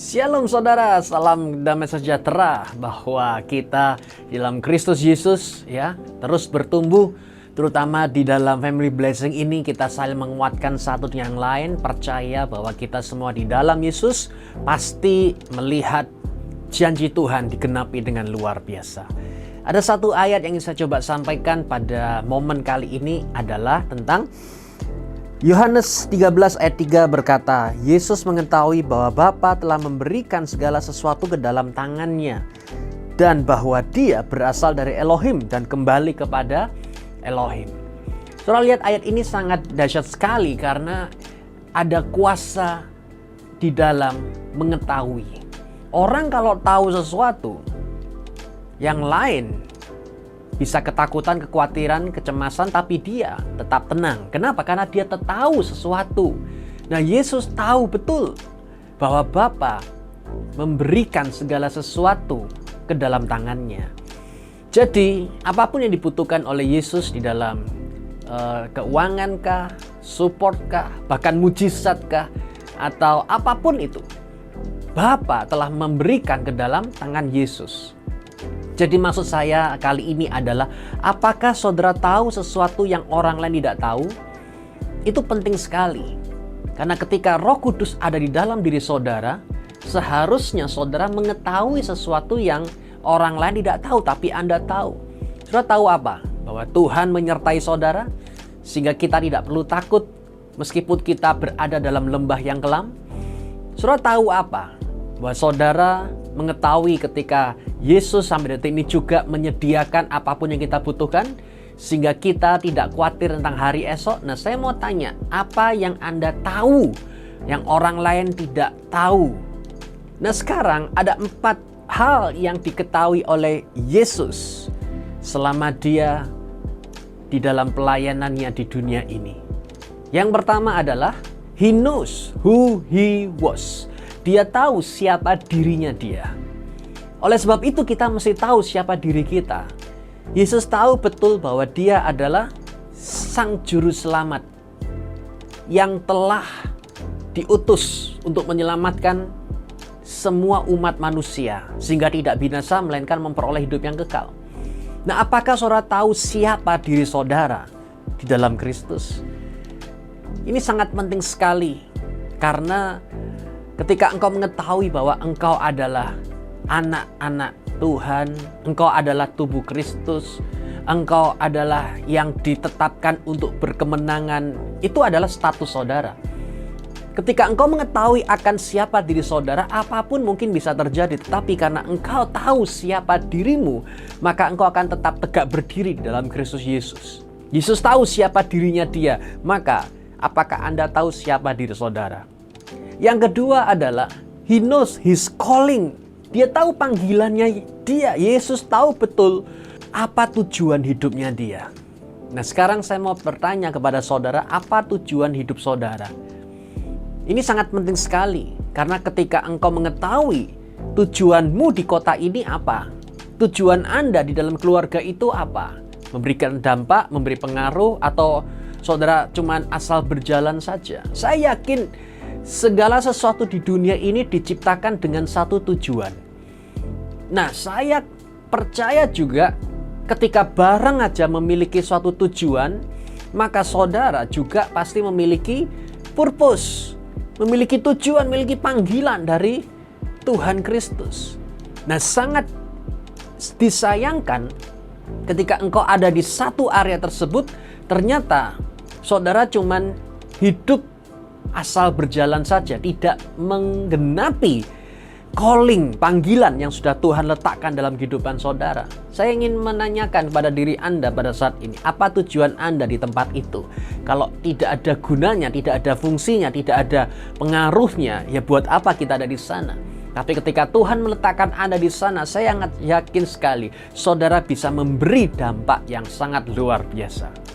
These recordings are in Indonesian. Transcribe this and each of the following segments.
Shalom saudara, salam damai sejahtera bahwa kita dalam Kristus Yesus ya terus bertumbuh, terutama di dalam family blessing ini kita saling menguatkan satu yang lain, percaya bahwa kita semua di dalam Yesus pasti melihat janji Tuhan digenapi dengan luar biasa. Ada satu ayat yang ingin saya coba sampaikan pada momen kali ini adalah tentang Yohanes 13 ayat 3 berkata, Yesus mengetahui bahwa Bapa telah memberikan segala sesuatu ke dalam tangannya dan bahwa dia berasal dari Elohim dan kembali kepada Elohim. Saudara lihat ayat ini sangat dahsyat sekali karena ada kuasa di dalam mengetahui. Orang kalau tahu sesuatu, yang lain bisa ketakutan, kekhawatiran, kecemasan, tapi dia tetap tenang. Kenapa? Karena dia tahu sesuatu. Nah, Yesus tahu betul bahwa Bapa memberikan segala sesuatu ke dalam tangannya. Jadi, apapun yang dibutuhkan oleh Yesus di dalam keuangan kah, support kah, bahkan mujizat kah, atau apapun itu, Bapa telah memberikan ke dalam tangan Yesus. Jadi maksud saya kali ini adalah, apakah saudara tahu sesuatu yang orang lain tidak tahu? Itu penting sekali. Karena ketika Roh Kudus ada di dalam diri saudara, seharusnya saudara mengetahui sesuatu yang orang lain tidak tahu, tapi Anda tahu. Saudara tahu apa? Bahwa Tuhan menyertai saudara, sehingga kita tidak perlu takut meskipun kita berada dalam lembah yang kelam. Saudara tahu apa? Bahwa saudara mengetahui ketika Yesus sampai detik ini juga menyediakan apapun yang kita butuhkan, sehingga kita tidak khawatir tentang hari esok. Nah, saya mau tanya, apa yang Anda tahu yang orang lain tidak tahu? Nah, sekarang ada 4 hal yang diketahui oleh Yesus selama dia di dalam pelayanannya di dunia ini. Yang pertama adalah He knows who He was. Dia tahu siapa dirinya dia. Oleh sebab itu kita mesti tahu siapa diri kita. Yesus tahu betul bahwa dia adalah Sang Juru Selamat yang telah diutus untuk menyelamatkan semua umat manusia sehingga tidak binasa melainkan memperoleh hidup yang kekal. Nah, apakah saudara tahu siapa diri saudara di dalam Kristus? Ini sangat penting sekali karena ketika engkau mengetahui bahwa engkau adalah anak-anak Tuhan, engkau adalah tubuh Kristus, engkau adalah yang ditetapkan untuk berkemenangan, itu adalah status saudara. Ketika engkau mengetahui akan siapa diri saudara, apapun mungkin bisa terjadi, tetapi karena engkau tahu siapa dirimu, maka engkau akan tetap tegak berdiri di dalam Kristus Yesus. Yesus tahu siapa dirinya dia, maka apakah Anda tahu siapa diri saudara? Yang kedua adalah He knows His calling. Dia tahu panggilannya dia. Yesus tahu betul apa tujuan hidupnya dia. Nah, sekarang saya mau bertanya kepada saudara, apa tujuan hidup saudara? Ini sangat penting sekali. Karena ketika engkau mengetahui tujuanmu di kota ini apa? Tujuan Anda di dalam keluarga itu apa? Memberikan dampak, memberi pengaruh, atau saudara cuman asal berjalan saja? Saya yakin segala sesuatu di dunia ini diciptakan dengan satu tujuan. Nah, saya percaya juga ketika barang aja memiliki suatu tujuan, maka saudara juga pasti memiliki purpose, memiliki tujuan, memiliki panggilan dari Tuhan Kristus. Nah, sangat disayangkan ketika engkau ada di satu area tersebut, ternyata saudara cuman hidup asal berjalan saja, tidak menggenapi calling, panggilan yang sudah Tuhan letakkan dalam kehidupan saudara. Saya ingin menanyakan kepada diri Anda pada saat ini, apa tujuan Anda di tempat itu? Kalau tidak ada gunanya, tidak ada fungsinya, tidak ada pengaruhnya, ya buat apa kita ada di sana? Tapi ketika Tuhan meletakkan Anda di sana, saya sangat yakin sekali saudara bisa memberi dampak yang sangat luar biasa.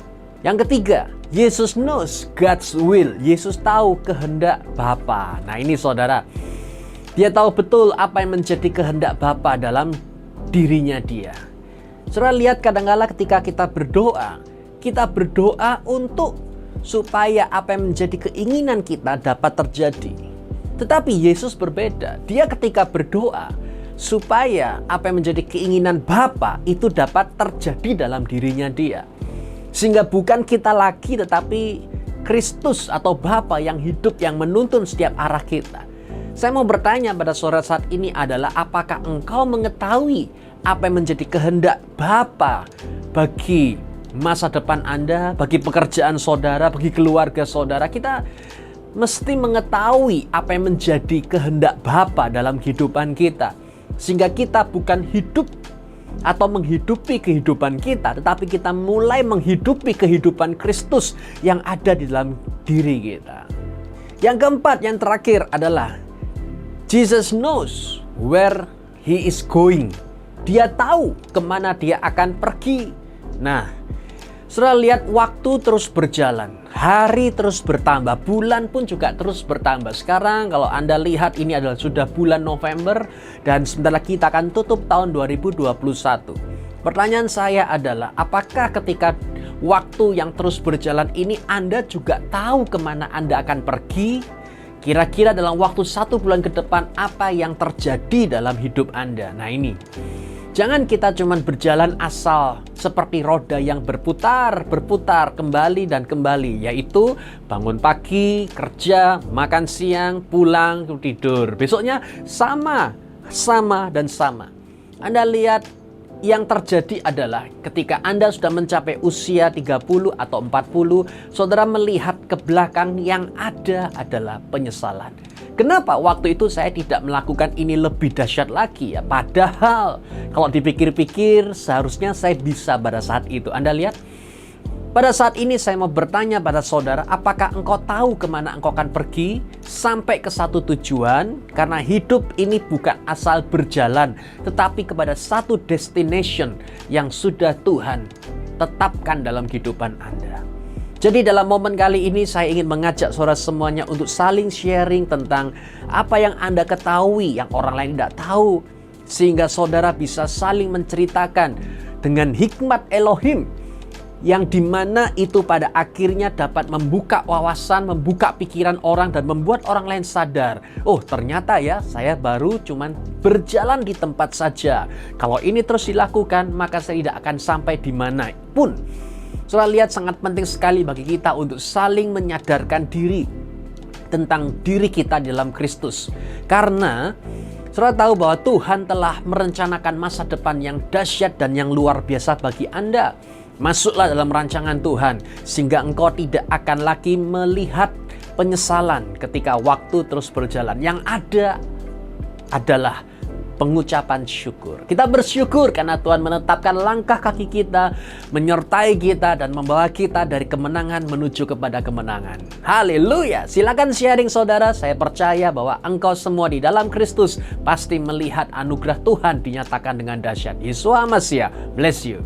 Yang ketiga, Yesus knows God's will. Yesus tahu kehendak Bapa. Nah, ini saudara, dia tahu betul apa yang menjadi kehendak Bapa dalam dirinya dia. Saudara lihat kadang-kala ketika kita berdoa untuk supaya apa yang menjadi keinginan kita dapat terjadi. Tetapi Yesus berbeda. Dia ketika berdoa supaya apa yang menjadi keinginan Bapa itu dapat terjadi dalam dirinya dia. Sehingga bukan kita lagi, tetapi Kristus atau Bapa yang hidup, yang menuntun setiap arah kita. Saya mau bertanya pada saudara saat ini adalah, apakah engkau mengetahui apa yang menjadi kehendak Bapa bagi masa depan Anda, bagi pekerjaan saudara, bagi keluarga saudara? Kita mesti mengetahui apa yang menjadi kehendak Bapa dalam kehidupan kita. Sehingga kita bukan hidup atau menghidupi kehidupan kita, tetapi kita mulai menghidupi kehidupan Kristus yang ada di dalam diri kita. Yang keempat, yang terakhir adalah Jesus knows where he is going. Dia tahu kemana dia akan pergi. Nah, saudara lihat, waktu terus berjalan, hari terus bertambah, bulan pun juga terus bertambah. Sekarang kalau Anda lihat, ini adalah sudah bulan November dan sebentar lagi kita akan tutup tahun 2021. Pertanyaan saya adalah, apakah ketika waktu yang terus berjalan ini Anda juga tahu kemana Anda akan pergi? Kira-kira dalam waktu 1 bulan ke depan apa yang terjadi dalam hidup Anda? Nah ini, jangan kita cuma berjalan asal seperti roda yang berputar kembali dan kembali. Yaitu bangun pagi, kerja, makan siang, pulang, tidur. Besoknya sama dan sama. Anda lihat, yang terjadi adalah ketika Anda sudah mencapai usia 30 atau 40, saudara melihat ke belakang, yang ada adalah penyesalan. Kenapa waktu itu saya tidak melakukan ini lebih dahsyat lagi ya? Padahal kalau dipikir-pikir seharusnya saya bisa pada saat itu. Anda lihat, pada saat ini saya mau bertanya pada saudara, apakah engkau tahu kemana engkau akan pergi sampai ke satu tujuan? Karena hidup ini bukan asal berjalan, tetapi kepada satu destination yang sudah Tuhan tetapkan dalam kehidupan Anda. Jadi dalam momen kali ini saya ingin mengajak saudara semuanya untuk saling sharing tentang apa yang Anda ketahui yang orang lain tidak tahu. Sehingga saudara bisa saling menceritakan dengan hikmat Elohim, yang dimana itu pada akhirnya dapat membuka wawasan, membuka pikiran orang, dan membuat orang lain sadar, oh ternyata ya saya baru cuman berjalan di tempat saja. Kalau ini terus dilakukan, maka saya tidak akan sampai di mana pun. Saudara lihat, sangat penting sekali bagi kita untuk saling menyadarkan diri tentang diri kita dalam Kristus. Karena saudara tahu bahwa Tuhan telah merencanakan masa depan yang dahsyat dan yang luar biasa bagi Anda. Masuklah dalam rancangan Tuhan, sehingga engkau tidak akan lagi melihat penyesalan ketika waktu terus berjalan. Yang ada adalah pengucapan syukur. Kita bersyukur karena Tuhan menetapkan langkah kaki kita, menyertai kita, dan membawa kita dari kemenangan menuju kepada kemenangan. Haleluya! Silakan sharing saudara. Saya percaya bahwa engkau semua di dalam Kristus pasti melihat anugerah Tuhan dinyatakan dengan dahsyat. Yesus Masiah, bless you.